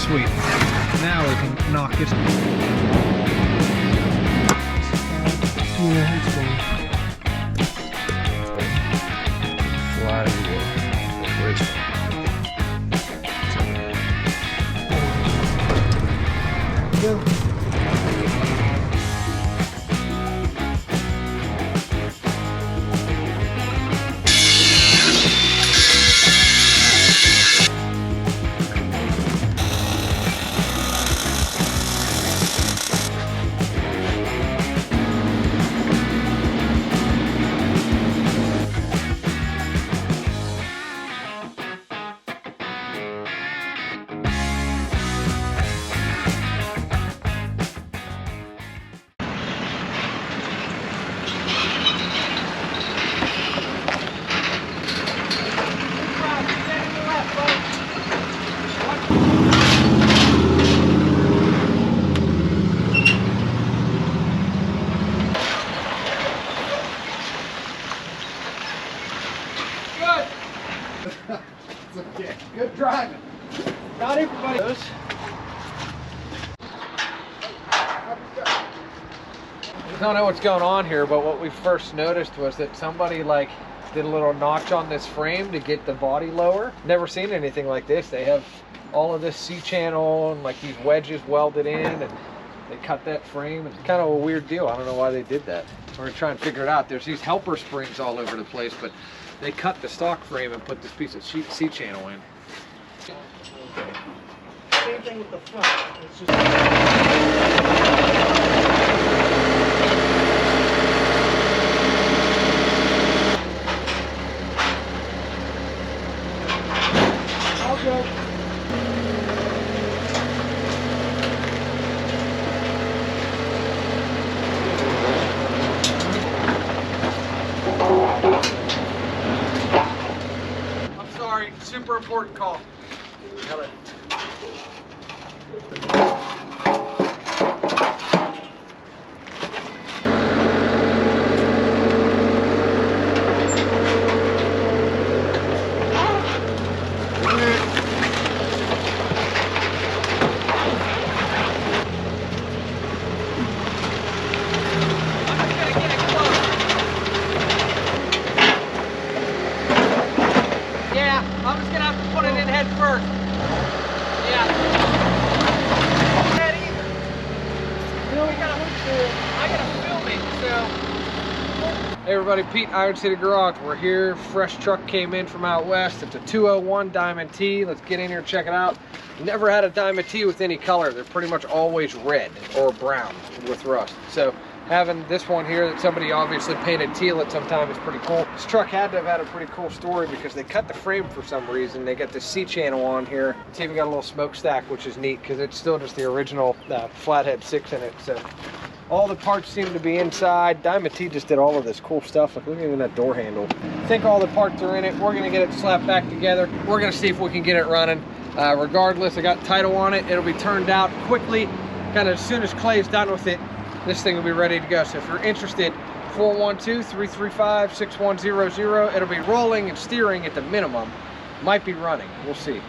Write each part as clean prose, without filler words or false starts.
Sweet. Now we can knock it. Yeah, it's going. Flywheel. Go. It's okay. Good driving. Not everybody does. I don't know what's going on here, but what we first noticed was that somebody like did a little notch on this frame to get the body lower. Never seen anything like this. They have all of this C-channel and like these wedges welded in, and they cut that frame. It's kind of a weird deal. I don't know why they did that. We're gonna try and figure it out. There's these helper springs all over the place, but they cut the stock frame and put this piece of C-channel in. Same thing with the front. It's just... I'm sorry, super important call. Hello. I'm just gonna have to put it in head first. Yeah. That either. You know, I gotta film it, so. Hey everybody, Pete, Iron City Garage. We're here. Fresh truck came in from out west. It's a 201 Diamond T. Let's get in here and check it out. Never had a Diamond T with any color. They're pretty much always red or brown with rust. So having this one here that somebody obviously painted teal at some time is pretty cool. This truck had to have had a pretty cool story because they cut the frame for some reason. They got the C-channel on here. It's even got a little smokestack, which is neat because it's still just the original flathead 6 in it. So all the parts seem to be inside. Diamond T just did all of this cool stuff. Like, look at even that door handle. I think all the parts are in it. We're gonna get it slapped back together. We're gonna see if we can get it running. Regardless, I got title on it. It'll be turned out quickly. Kind of as soon as Clay's done with it, this thing will be ready to go. So if you're interested, 412-335-6100. It'll be rolling and steering at the minimum. Might be running. We'll see.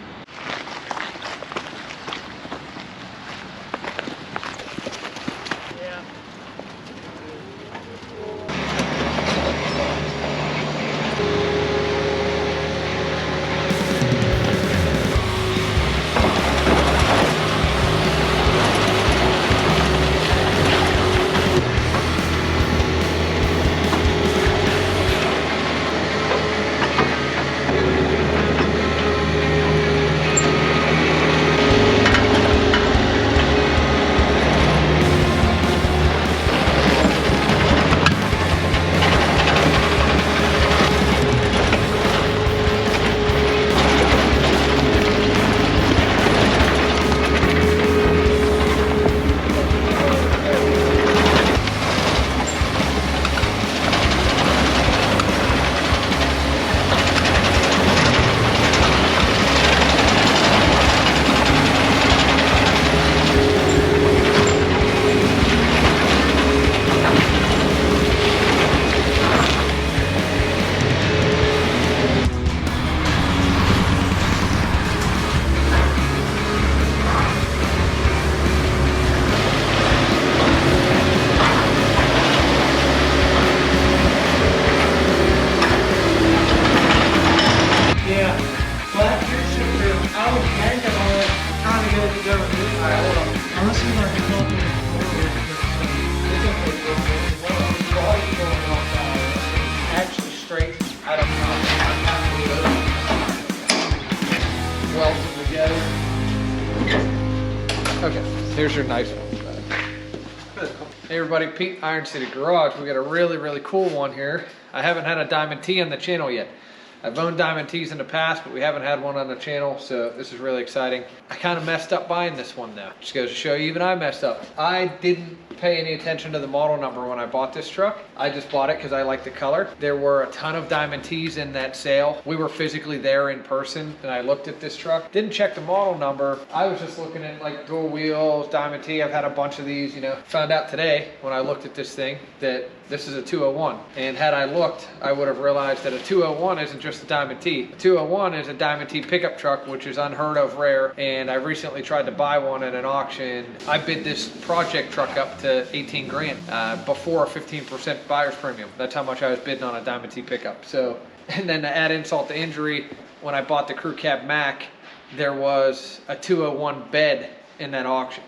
good to go. All right, hold on. Unless you like to talk to It's okay, bro. The body's going off that. Actually straight. I don't know. Weld them together. Okay, here's your nice one. Hey everybody, Pete, Iron City Garage. We got a really, really cool one here. I haven't had a Diamond T on the channel yet. I've owned Diamond T's in the past, but we haven't had one on the channel, so this is really exciting. I kind of messed up buying this one though. Just goes to show you, even I messed up. I didn't pay any attention to the model number when I bought this truck. I just bought it because I like the color. There were a ton of Diamond T's in that sale. We were physically there in person, and I looked at this truck. Didn't check the model number. I was just looking at like dual wheels, Diamond T. I've had a bunch of these, you know. Found out today when I looked at this thing that this is a 201. And had I looked, I would have realized that a 201 isn't just a Diamond T. A 201 is a Diamond T pickup truck, which is unheard of rare. And I recently tried to buy one at an auction. I bid this project truck up to 18 grand before a 15% buyer's premium. That's how much I was bidding on a Diamond T pickup. So, and then to add insult to injury, when I bought the Crew Cab Mac, there was a 201 bed in that auction.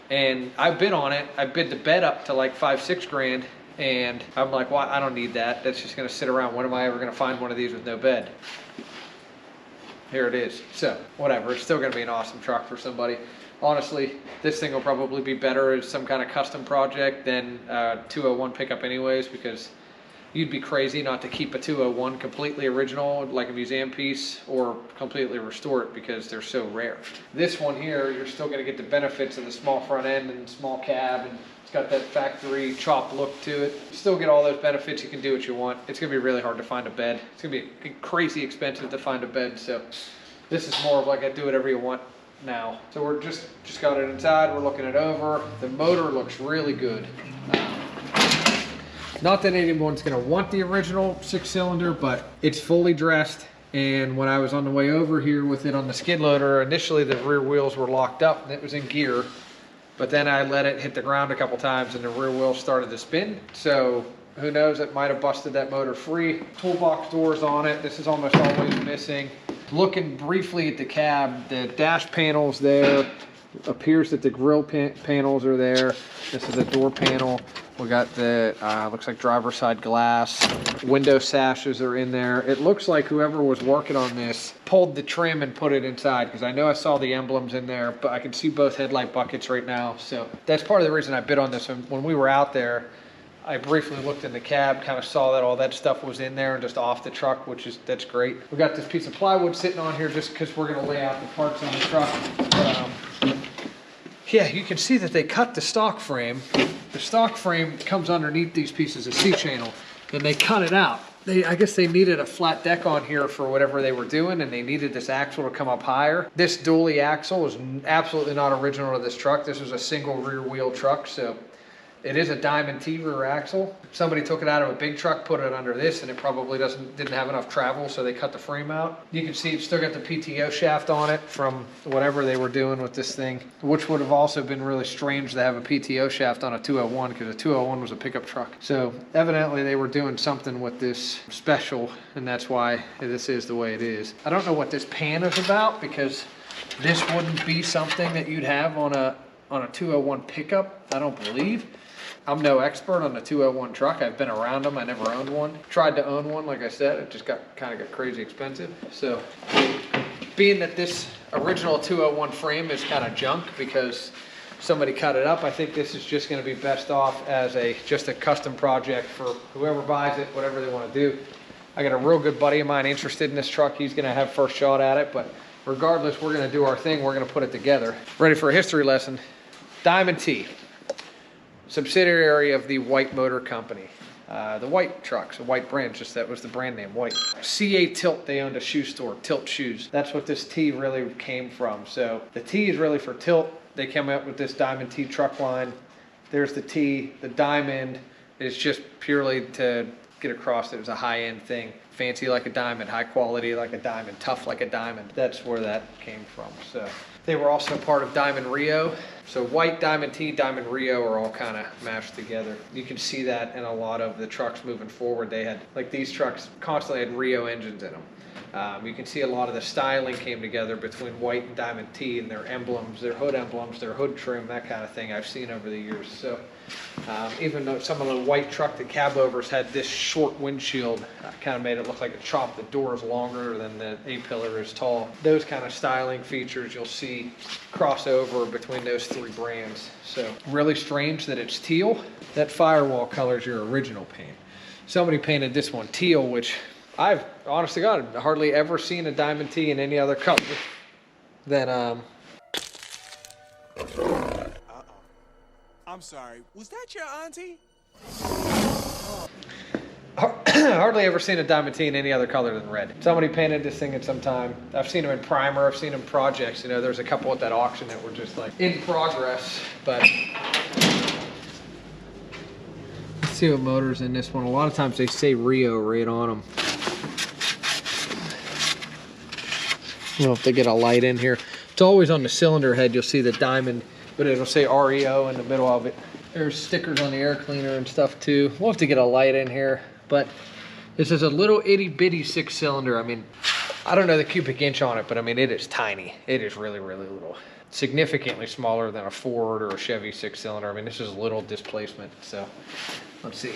And I bid on it. I bid the bed up to like 5-6 grand. And I'm like, well, I don't need that. That's just gonna sit around. When am I ever gonna find one of these with no bed? Here it is. So whatever, it's still gonna be an awesome truck for somebody. Honestly, this thing will probably be better as some kind of custom project than 201 pickup anyways, because you'd be crazy not to keep a 201 completely original, like a museum piece, or completely restore it because they're so rare. This one here, you're still gonna get the benefits of the small front end and small cab, and it's got that factory chop look to it. You still get all those benefits. You can do what you want. It's gonna be really hard to find a bed. It's gonna be crazy expensive to find a bed. So this is more of like a do whatever you want now. So we're just got it inside. We're looking it over. The motor looks really good. Not that anyone's gonna want the original 6-cylinder, but it's fully dressed. And when I was on the way over here with it on the skid loader, initially the rear wheels were locked up and it was in gear. But then I let it hit the ground a couple times and the rear wheel started to spin. So who knows, it might have busted that motor free. Toolbox doors on it. This is almost always missing. Looking briefly at the cab, the dash panels there. Appears that the grill panels are there. This is a door panel. We got the, looks like driver's side glass. Window sashes are in there. It looks like whoever was working on this pulled the trim and put it inside, because I know I saw the emblems in there, but I can see both headlight buckets right now. So that's part of the reason I bid on this. When we were out there, I briefly looked in the cab, kind of saw that all that stuff was in there and just off the truck, that's great. We got this piece of plywood sitting on here just because we're gonna lay out the parts on the truck. Yeah, you can see that they cut the stock frame. The stock frame comes underneath these pieces of C-channel, and they cut it out. I guess they needed a flat deck on here for whatever they were doing, and they needed this axle to come up higher. This dually axle is absolutely not original to this truck. This was a single rear wheel truck, so it is a Diamond T rear axle. Somebody took it out of a big truck, put it under this, and it probably didn't have enough travel, so they cut the frame out. You can see it's still got the PTO shaft on it from whatever they were doing with this thing, which would have also been really strange to have a PTO shaft on a 201, because a 201 was a pickup truck. So evidently they were doing something with this special, and that's why this is the way it is. I don't know what this pan is about, because this wouldn't be something that you'd have on a 201 pickup, I don't believe. I'm no expert on the 201 truck. I've been around them. I never owned one. Tried to own one, like I said. It just kind of got crazy expensive. So being that this original 201 frame is kind of junk because somebody cut it up, I think this is just going to be best off as just a custom project for whoever buys it, whatever they want to do. I got a real good buddy of mine interested in this truck. He's going to have first shot at it, but regardless, we're going to do our thing. We're going to put it together. Ready for a history lesson. Diamond T, subsidiary of the White Motor Company. The White trucks, a White brand, just that was the brand name, White. CA Tilt, they owned a shoe store, Tilt Shoes. That's what this T really came from. So the T is really for Tilt. They came up with this Diamond T truck line. There's the T, the Diamond is just purely to get across that it was a high-end thing. fancy like a diamond, high quality like a diamond, tough like a diamond. That's where that came from. So they were also part of Diamond Rio. So white, Diamond T, Diamond Rio are all kind of mashed together. You can see that in a lot of the trucks moving forward. They had, like these trucks constantly had Rio engines in them. You can see a lot of the styling came together between white and Diamond T and their emblems, their hood trim, that kind of thing I've seen over the years. So even though some of the white truck, the cab overs had this short windshield, kind of made it look like a chop. The door is longer than the A-pillar is tall. Those kind of styling features you'll see cross over between those three brands. So really strange that it's teal. That firewall color is your original paint. Somebody painted this one teal, which I've, honest to God, hardly ever seen a Diamond T in any other color than, I'm sorry, was that your auntie? hardly ever seen a Diamond T in any other color than red. Somebody painted this thing at some time. I've seen them in primer, I've seen them in projects. You know, there's a couple at that auction that were just like in progress, but let's see what motor's in this one. A lot of times they say Rio right on them. I don't know if they get a light in here. It's always on the cylinder head. You'll see the diamond, but it'll say REO in the middle of it. There's stickers on the air cleaner and stuff too. We'll have to get a light in here, but this is a little itty bitty 6-cylinder. I mean, I don't know the cubic inch on it, but I mean, it is tiny. It is really, really little. Significantly smaller than a Ford or a Chevy 6-cylinder. I mean, this is a little displacement. So let's see.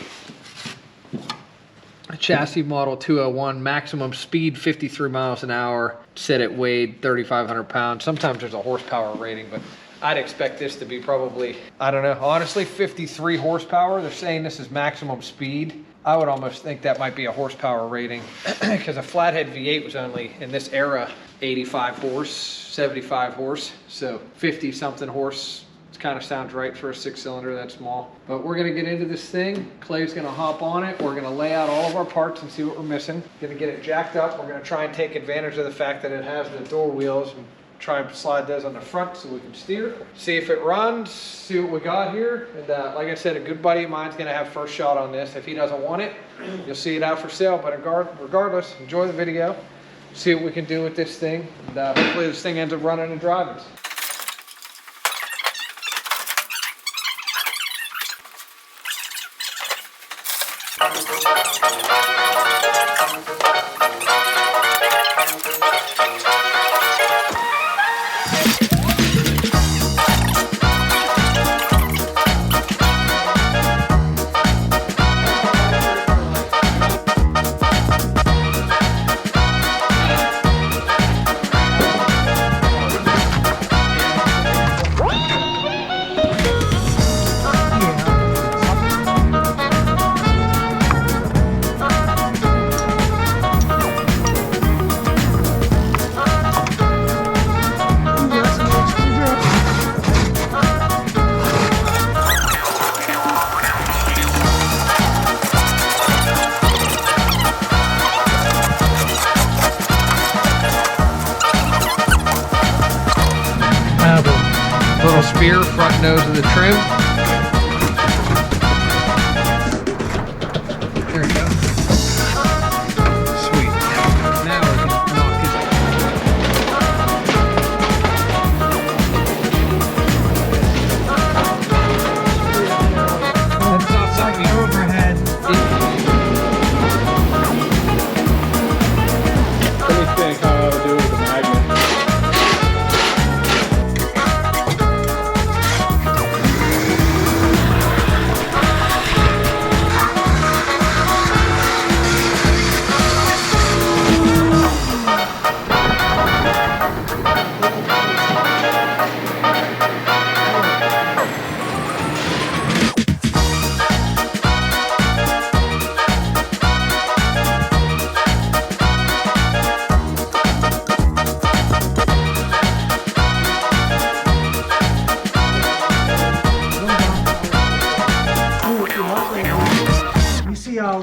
A chassis model 201, maximum speed 53 miles an hour. Said it weighed 3,500 pounds. Sometimes there's a horsepower rating, but I'd expect this to be probably, I don't know, honestly, 53 horsepower. They're saying this is maximum speed. I would almost think that might be a horsepower rating because a flathead V8 was only, in this era, 85 horse, 75 horse. So 50 something horse. Kind of sounds right for a 6-cylinder that small. But we're gonna get into this thing. Clay's gonna hop on it. We're gonna lay out all of our parts and see what we're missing. Gonna get it jacked up. We're gonna try and take advantage of the fact that it has the door wheels and try and slide those on the front so we can steer. See if it runs, see what we got here. And like I said, a good buddy of mine's gonna have first shot on this. If he doesn't want it, you'll see it out for sale. But regardless, enjoy the video. See what we can do with this thing. And hopefully this thing ends up running and driving. Little spear, front nose of the trim. There we go. Sweet. Now we can knock it. That's not something overhead. Let me think how I would do it with a magnet.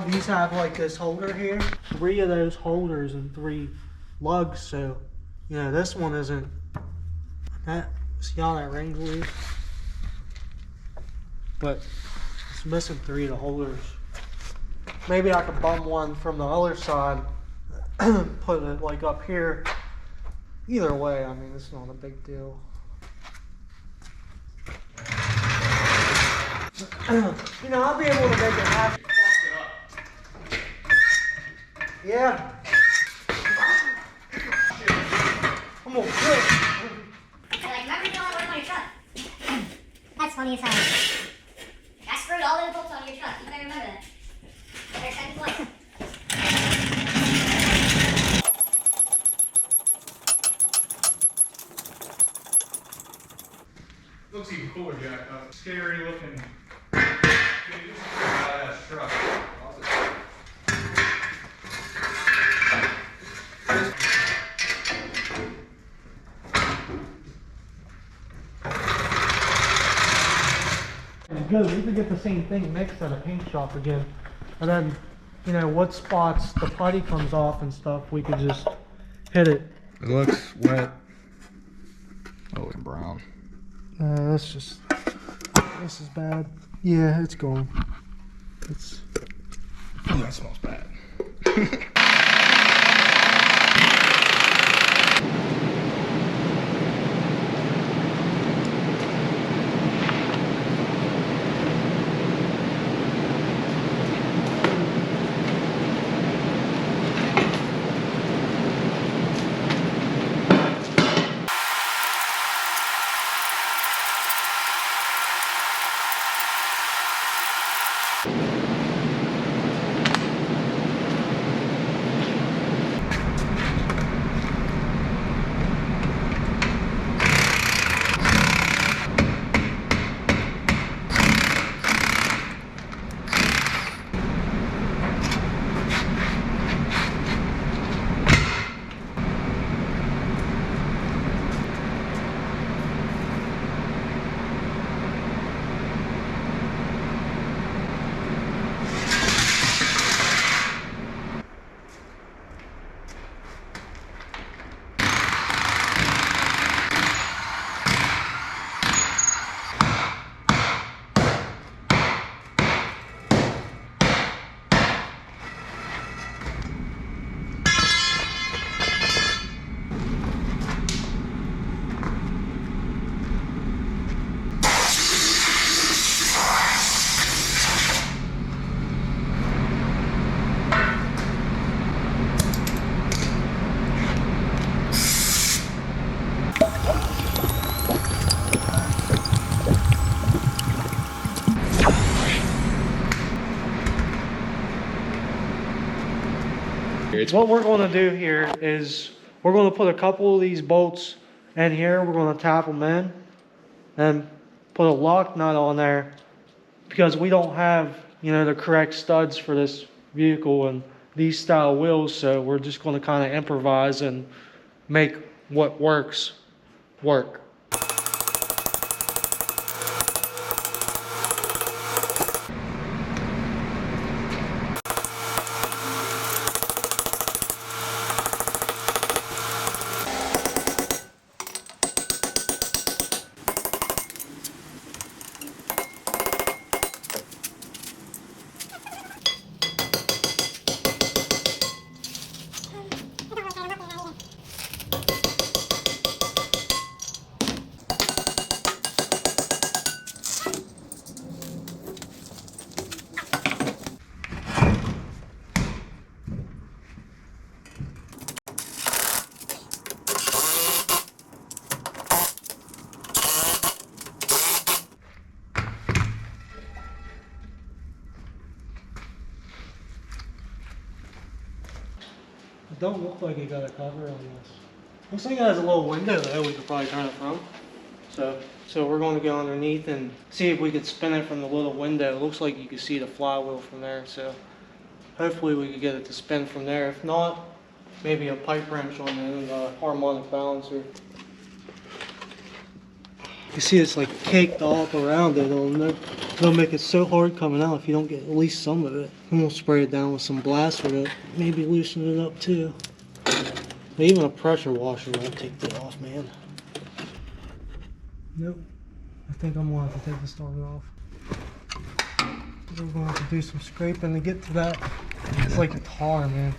These have like this holder here, 3 of those holders and 3 lugs. So, you know, this one isn't that. See how that ring's loose, but it's missing 3 of the holders. maybe I could bum one from the other side, put it like up here. Either way, I mean, it's not a big deal. You know, I'll be able to make it happen. Yeah. I'm gonna quit. Like, remember you don't want to work on your truck? That's funny as hell. I screwed all the bolts on your truck. You better remember that. There's second point. Looks even cooler, Jack. Scary looking. Dude, this is a badass truck. It's good. We could get the same thing mixed at a paint shop again. And then, you know, what spots the putty comes off and stuff, we could just hit it. It looks wet. Oh, and brown. This is bad. Yeah, it's gone. Oh, that smells bad. What we're going to do here is we're going to put a couple of these bolts in here. We're going to tap them in and put a lock nut on there because we don't have, you know, the correct studs for this vehicle and these style wheels. So we're just going to kind of improvise and make what works work. It don't look like it got a cover on this. Looks like it has a little window though we could probably turn it from. So we're going to go underneath and see if we could spin it from the little window. It looks like you can see the flywheel from there. So hopefully we could get it to spin from there. If not, maybe a pipe wrench on the harmonic balancer. You see it's like caked all around it. It'll make it so hard coming out if you don't get at least some of it. I'm gonna spray it down with some blaster to maybe loosen it up too. But even a pressure washer won't take that off, man. Nope. I think I'm gonna have to take the starter off. We're going to have to do some scraping to get to that. It's like a tar, man.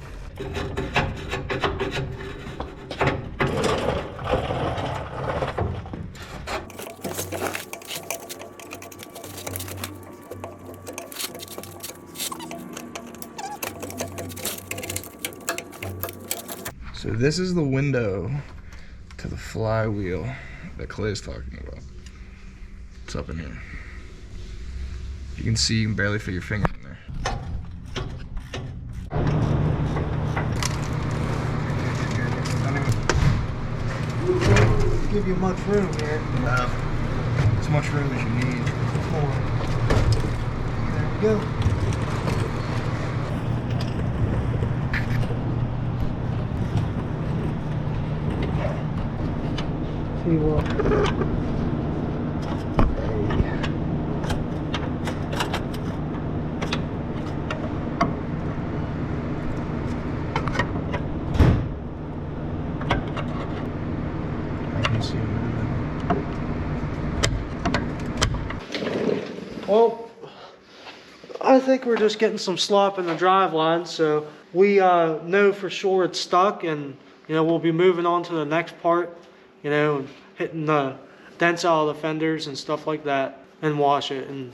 So this is the window to the flywheel that Clay's talking about. It's up in here. You can see, you can barely fit your finger in there. Give you much room here. As much room as you need. There we go. See what? I can see it moving. Well, I think we're just getting some slop in the drive line, so we know for sure it's stuck, and we'll be moving on to the next part, hitting the dents out of the fenders and stuff like that, and wash it. And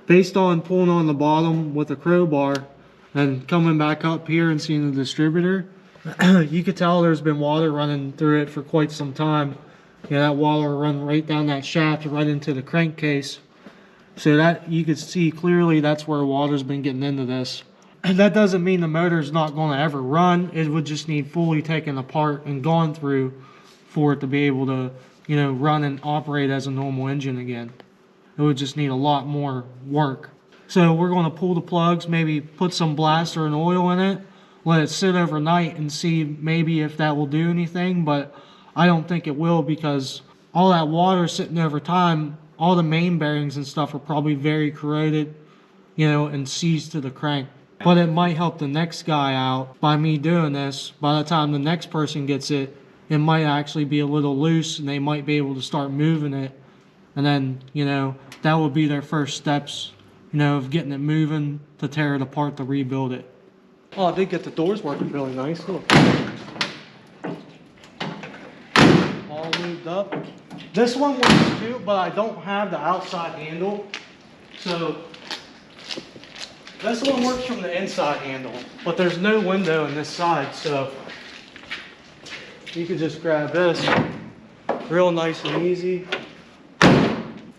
based on pulling on the bottom with a crowbar and coming back up here and seeing the distributor, you could tell there's been water running through it for quite some time. That water run right down that shaft right into the crankcase. So that you could see clearly that's where water's been getting into this. And that doesn't mean the motor's not going to ever run. It would just need fully taken apart and gone through for it to be able to, run and operate as a normal engine again. It would just need a lot more work. So we're going to pull the plugs, maybe put some blaster and oil in it, let it sit overnight and see maybe if that will do anything, but I don't think it will, because all that water sitting over time, all the main bearings and stuff are probably very corroded, and seized to the crank. But it might help the next guy out by me doing this. By the time the next person gets it, it might actually be a little loose and they might be able to start moving it. And then, that would be their first steps, of getting it moving to tear it apart to rebuild it. Oh, I did get the doors working really nice. Look. All lubed up. This one works too, but I don't have the outside handle. So this one works from the inside handle, but there's no window in this side, so you could just grab this real nice and easy.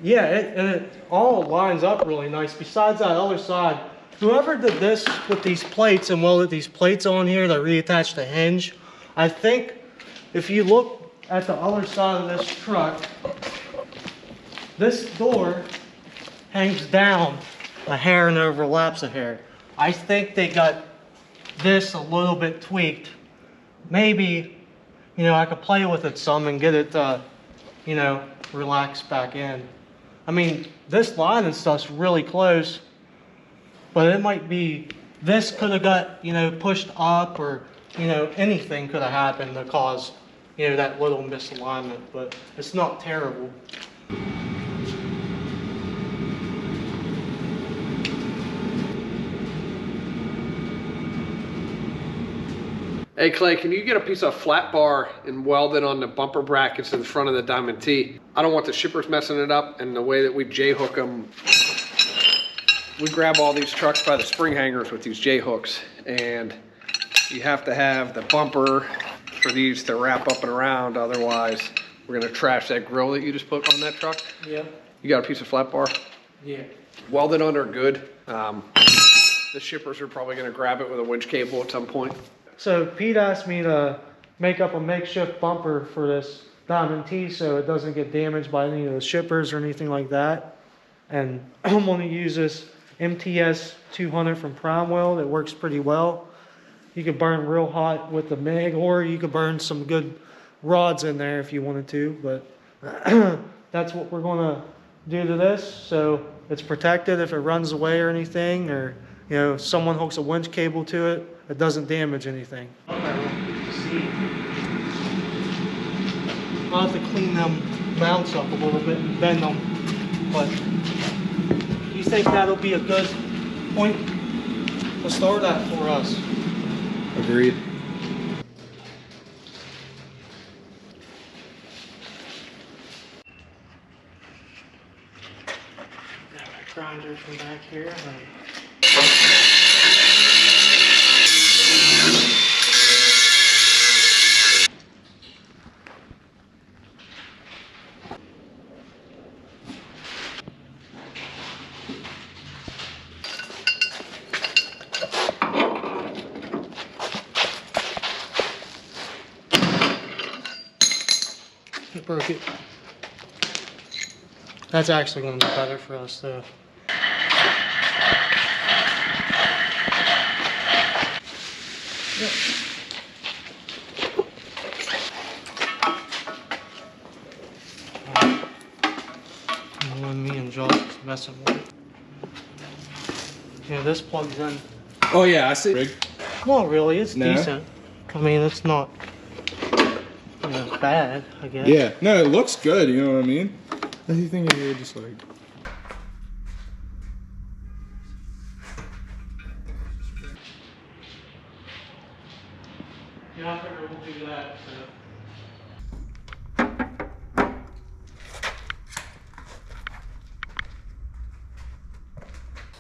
Yeah, it all lines up really nice. Besides that other side, whoever did this with these plates and welded these plates on here that reattach the hinge, I think if you look at the other side of this truck, this door hangs down a hair and overlaps a hair. I think they got this a little bit tweaked. Maybe, I could play with it some and get it, relaxed back in. I mean, this line and stuff's really close, but it might be, this could have got, pushed up, or, anything could have happened to cause, that little misalignment, but it's not terrible. Hey Clay, can you get a piece of flat bar and weld it on the bumper brackets in the front of the Diamond T? I don't want the shippers messing it up, and the way that we J-hook them, we grab all these trucks by the spring hangers with these J-hooks, and you have to have the bumper for these to wrap up and around, otherwise we're gonna trash that grill that you just put on that truck. Yeah. You got a piece of flat bar? Yeah. Weld it under good. The shippers are probably gonna grab it with a winch cable at some point. So Pete asked me to make up a makeshift bumper for this Diamond T so it doesn't get damaged by any of the shippers or anything like that. And I'm going to use this MTS 200 from Primewell. It works pretty well. You could burn real hot with the MIG, or you could burn some good rods in there if you wanted to. But that's what we're going to do to this, so it's protected if it runs away or anything, or someone hooks a winch cable to it. It doesn't damage anything. I'll have to clean them mounts up a little bit and bend them. But you think that'll be a good point to start at for us? Agreed. Got my grinder from back here. It broke it. That's actually going to be better for us though. Yep. When me and Josh is messing with it. Yeah, this plugs in. Oh yeah, I see. Well, really, it's No. decent. I mean, it's not bad, I guess. Yeah, no, it looks good, you know what I mean? What do you think you were just like... Yeah, I figure we'll do that.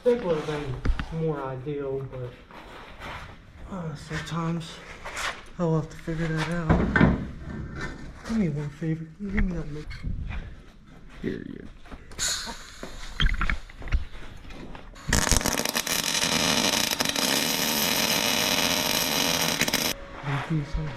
Stick would have been more ideal, but sometimes I'll have to figure that out. Do me one favor. Can you give me that milk? Here you Thank you so much.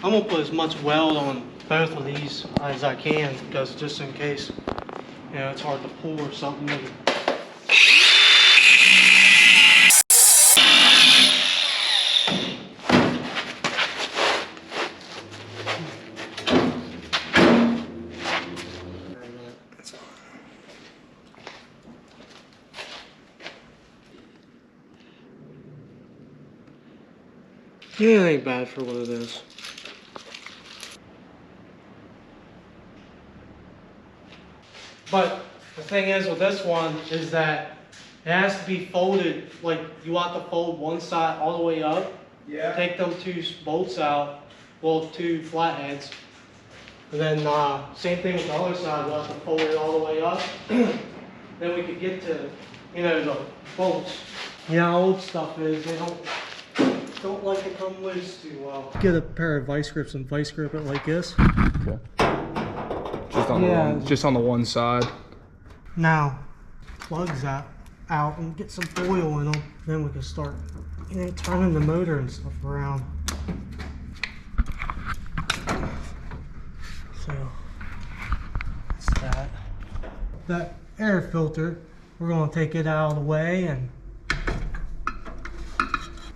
I'm gonna put as much weld on both of these as I can, because just in case, you know, it's hard to pull or something. Yeah, it ain't bad for what it is. But the thing is with this one is that it has to be folded, like you want to fold one side all the way up. Yeah. Take them two bolts out, well, two flatheads. And then same thing with the other side, we'll have to fold it all the way up. Then we could get to, you know, the bolts. You know how old stuff is, they don't like to come loose too well. Get a pair of vice grips and vice grip it like this. Okay. Just on the one side. Now, plugs that out and get some oil in them. Then we can start, you know, turning the motor and stuff around. So, that's that. That air filter, we're going to take it out of the way and...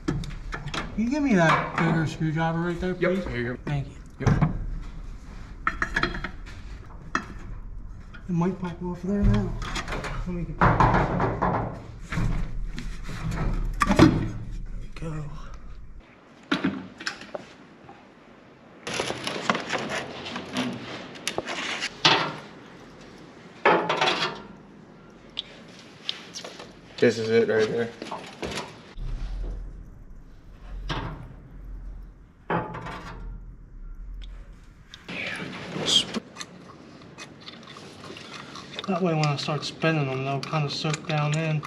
Can you give me that bigger screwdriver right there, please? Yep. Here you go. Thank you. Yep. It might pop off there now. Let me get there we go. This is it right there. That way when I start spinning them, they'll kind of soak down in.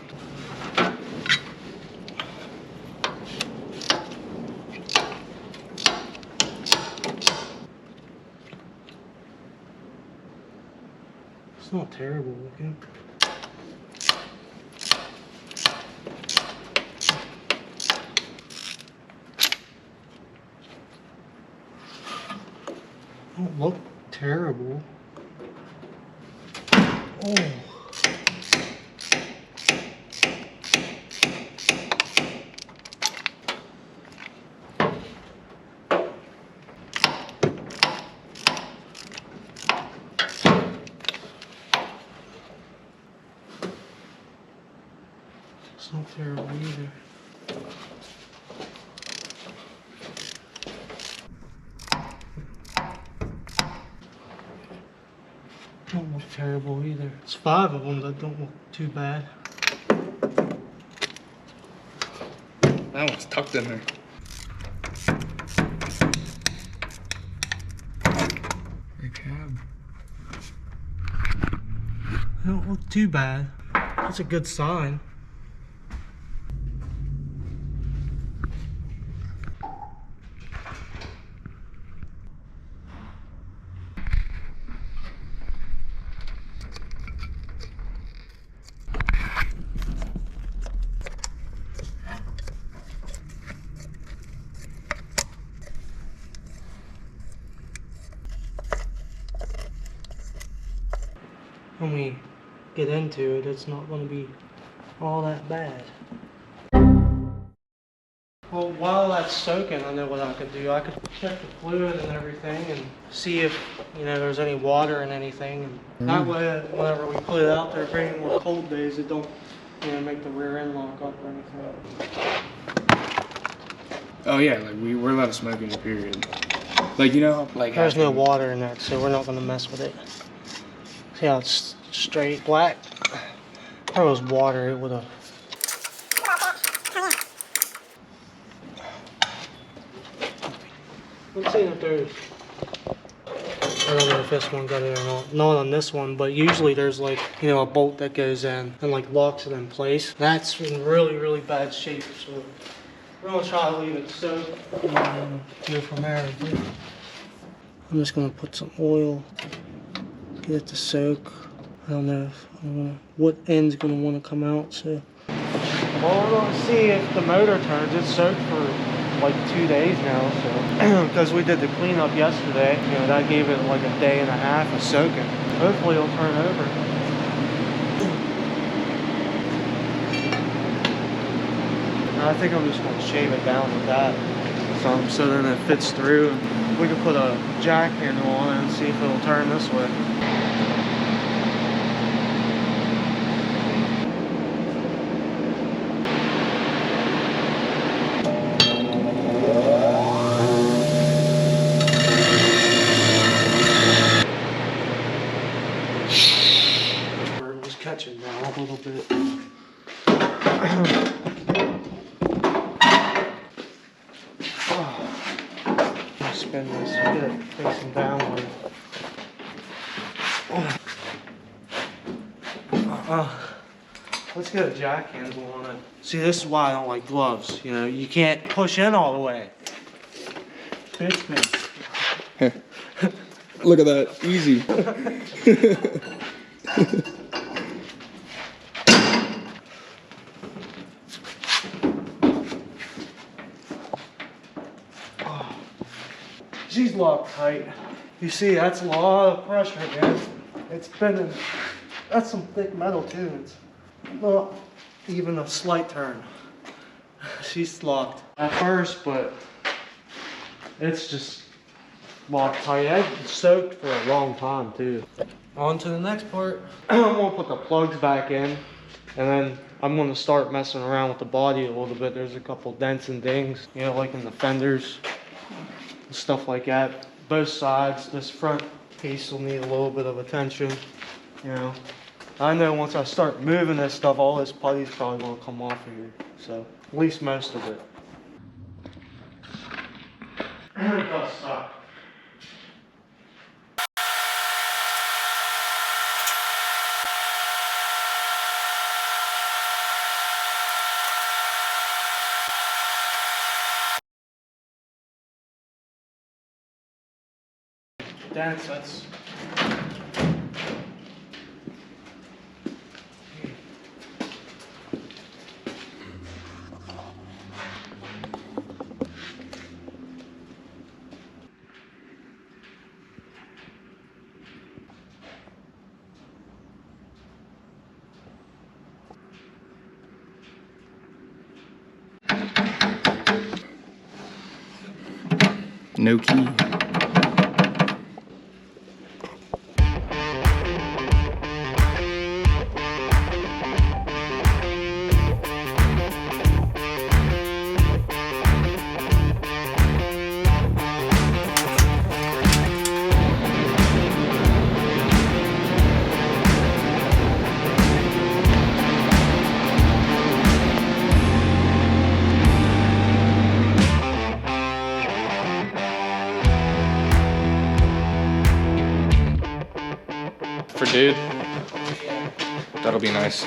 It's not terrible looking. Don't look terrible. Oh. terrible either. Don't look terrible either. It's 5 of them that don't look too bad. That one's tucked in there. Hey, cab. They don't look too bad. That's a good sign. When we get into it, it's not going to be all that bad. Well, while that's soaking, I know what I could do. I could check the fluid and everything and see if, you know, there's any water in anything. And that way, whenever we put it out there for any more cold days, it don't, you know, make the rear end lock up or anything. Oh yeah, like we're allowed to smoke in the period. Like, you know, like There's no water in there, so we're not going to mess with it. See how it's straight black? If there was water, it would have. I'm seeing if there's. I don't know if this one got it or not. Not on this one, but usually there's like, you know, a bolt that goes in and like locks it in place. That's in really, really bad shape, so we're gonna try to leave it soak and go from there. I'm just gonna put some oil, get it to soak. I don't know what end's gonna want to come out. So, well, we're gonna see if the motor turns. It's soaked for like 2 days now, so because we did the cleanup yesterday, you know, that gave it like a day and a half of soaking. Hopefully, it'll turn over. I think I'm just gonna shave it down with that, so then it fits through. We can put a jack handle on it and see if it'll turn this way. Catching now a little bit. Spin this, get it facing downward. Let's get a jack handle on it. See, this is why I don't like gloves. You know, you can't push in all the way. Look at that, easy. She's locked tight. You see, that's a lot of pressure, man. It's been, that's some thick metal too. It's not even a slight turn. She's locked at first, but it's just locked tight. It's soaked for a long time too. On to the next part. I'm gonna put the plugs back in, and then I'm gonna start messing around with the body a little bit. There's a couple dents and dings, you know, like in the fenders. Stuff like that. Both sides. This front piece will need a little bit of attention. You know, I know once I start moving this stuff, all this putty's probably gonna come off of here. So at least most of it. It does suck. That's No key. For dude? That'll be nice.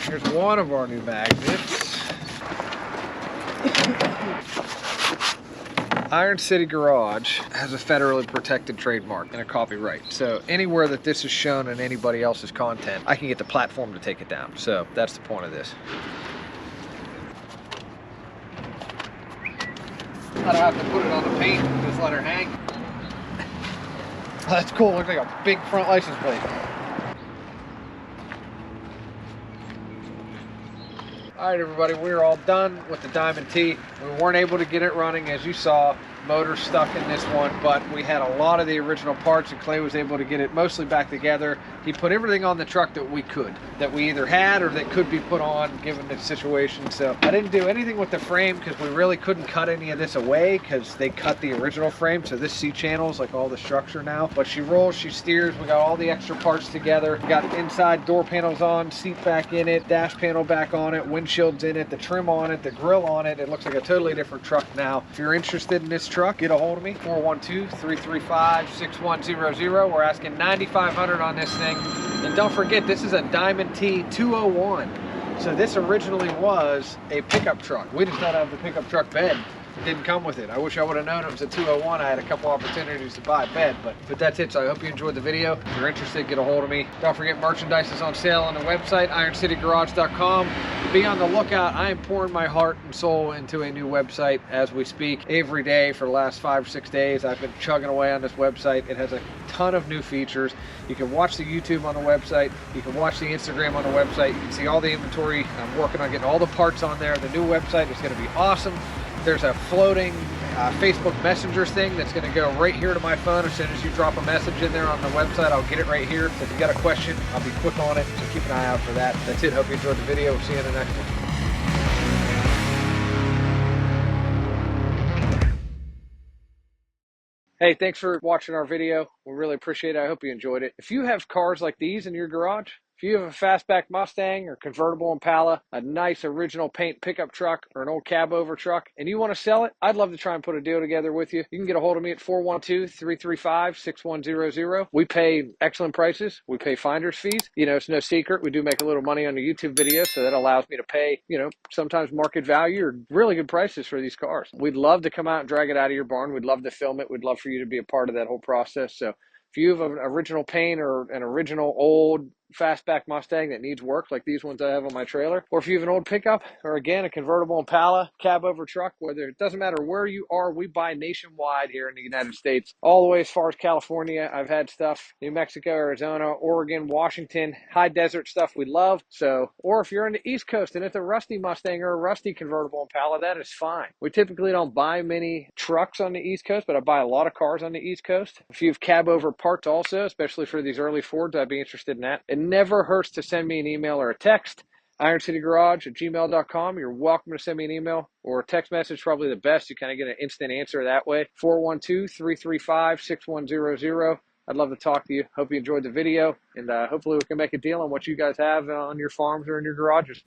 Here's one of our new magnets. Iron City Garage has a federally protected trademark and a copyright. So anywhere that this is shown in anybody else's content, I can get the platform to take it down. So that's the point of this. I don't have to put it on the paint, just let her hang. Oh, that's cool, looks like a big front license plate. All right, everybody, we're all done with the Diamond T. We weren't able to get it running, as you saw. Motor stuck in this one, but we had a lot of the original parts, and Clay was able to get it mostly back together. He put everything on the truck that we could, that we either had or that could be put on given the situation. So I didn't do anything with the frame because we really couldn't cut any of this away because they cut the original frame. So this C-channel is like all the structure now, but she rolls, she steers. We got all the extra parts together. We got inside door panels on, seat back in it, dash panel back on it, windshields in it, the trim on it, the grill on it. It looks like a totally different truck now. If you're interested in this truck, get a hold of me, 412-335-6100. We're asking $9,500 on this thing. And don't forget, this is a Diamond T 201. So this originally was a pickup truck. We just don't have the pickup truck bed. It didn't come with it. I wish I would have known it was a 201. I had a couple opportunities to buy a bed, but that's it. So I hope you enjoyed the video. If you're interested, get a hold of me. Don't forget, merchandise is on sale on the website, ironcitygarage.com. Be on the lookout. I am pouring my heart and soul into a new website as we speak. Every day for the last 5 or 6 days, I've been chugging away on this website. It has a ton of new features. You can watch the YouTube on the website. You can watch the Instagram on the website. You can see all the inventory. I'm working on getting all the parts on there. The new website is going to be awesome. There's a floating Facebook Messenger thing that's going to go right here to my phone. As soon as you drop a message in there on the website, I'll get it right here. So if you got a question, I'll be quick on it. So keep an eye out for that. That's it. Hope you enjoyed the video. We'll see you in the next one. Hey, thanks for watching our video. We really appreciate it. I hope you enjoyed it. If you have cars like these in your garage, if you have a fastback Mustang or convertible Impala, a nice original paint pickup truck or an old cab over truck, and you want to sell it, I'd love to try and put a deal together with you. You can get a hold of me at 412-335-6100. We pay excellent prices. We pay finder's fees. You know, it's no secret. We do make a little money on the YouTube videos, so that allows me to pay, you know, sometimes market value or really good prices for these cars. We'd love to come out and drag it out of your barn. We'd love to film it. We'd love for you to be a part of that whole process. So if you have an original paint or an original old fastback Mustang that needs work like these ones I have on my trailer, or if you have an old pickup or again a convertible Impala, cab over truck, whether it doesn't matter where you are, we buy nationwide here in the United States, all the way as far as California. I've had stuff New Mexico, Arizona, Oregon, Washington, high desert stuff we love. So, or if you're on the East Coast and it's a rusty Mustang or a rusty convertible Impala, that is fine. We typically don't buy many trucks on the East Coast, but I buy a lot of cars on the East Coast. If you have cab over parts also, especially for these early Fords, I'd be interested in that. It never hurts to send me an email or a text. ironcitygarage@gmail.com. You're welcome to send me an email or a text message, probably the best. You kind of get an instant answer that way. 412-335-6100. I'd love to talk to you. Hope you enjoyed the video, and hopefully we can make a deal on what you guys have on your farms or in your garages.